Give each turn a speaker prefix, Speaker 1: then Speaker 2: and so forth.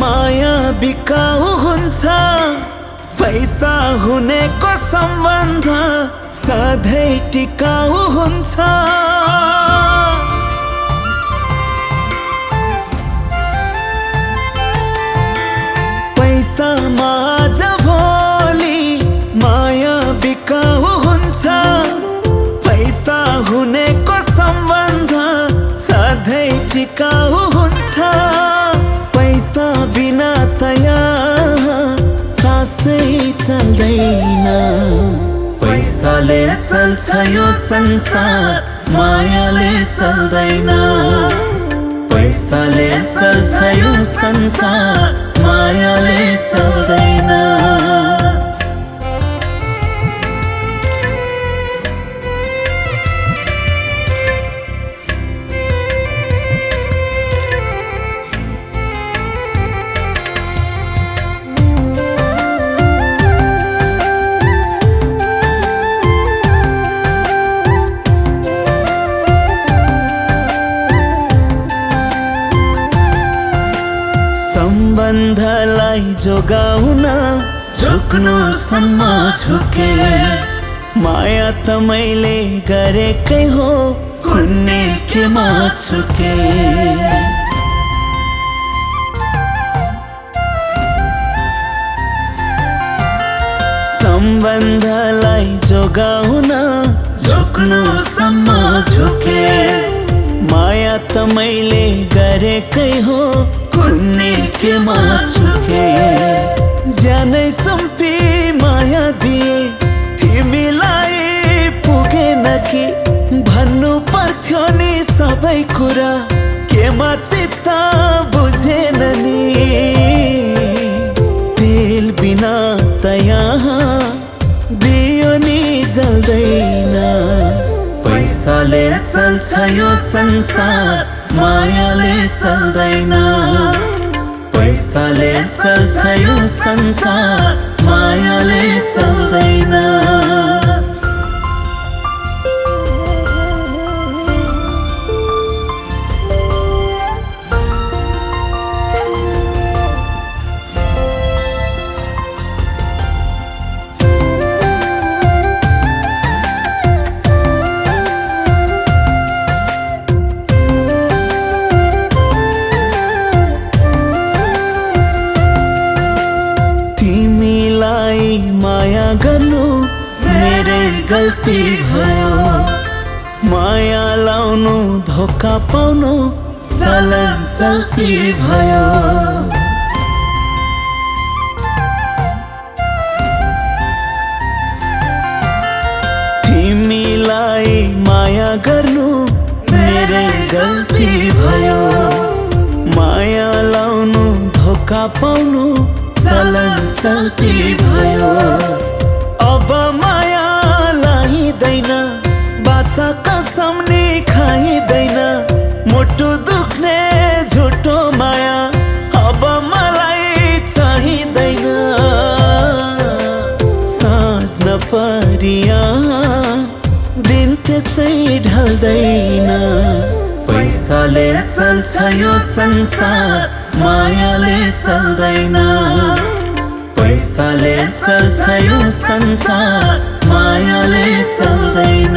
Speaker 1: माया बिकाऊ हुन्छ पैसा हुनेको सम्बन्ध सधैँ टिकाऊ हुन्छ पैसामा आज भोलि माया बिकाऊ हुन्छ पैसा हुनेको सम्बन्ध सधैँ टिकाऊ हुन्छ पैसा बिना त यहाँ सासै चल्दैन पैसाले चल्छ यो संसार मायाले चल्दैन पैसाले चल्छ यो संसार मायाले चल्दैन सम्बन्धलाई जोगाउन झुक्नुसम्म झुके माया त मैले गरेकै हो हुने केमा छुके सम्बन्धलाई जोगाउन झुक्नुसम्म झुके माया त मैले गरेकै हो कुन्ने केमा छुके ज्यानै सुम्पी माया दिए तिमीलाई पुगेन कि भन्नु पर्थ्यो नि सबै कुरा केमा चित्त बुझेन नि तेल बिना त यहाँ दियो नि जल्दैन पैसाले चल्छ यो संसार मायाले चल्दैन पैसाले चल्छ यो संसार मायाले चल्दैन माया गर्नु मेरै गल्ती भयो माया लाउनु धोका पाउनु चलन चल्ती भयो तिमीलाई माया गर्नु मेरै गल्ती भयो माया लाउनु धोका पाउनु चलन चल्ती भयो अब माया लाइदैन बाछा कसम नि खाइदैन मुटु दुख्ने झुटो माया अब मलाई चाहिँदैन साँझ नपरिया दिन त्यसै ढल्दैन पैसाले चल्छ यो संसार मायाले चल्दैन पैसाले चल्छ यो संसार मायाले चल्दैन।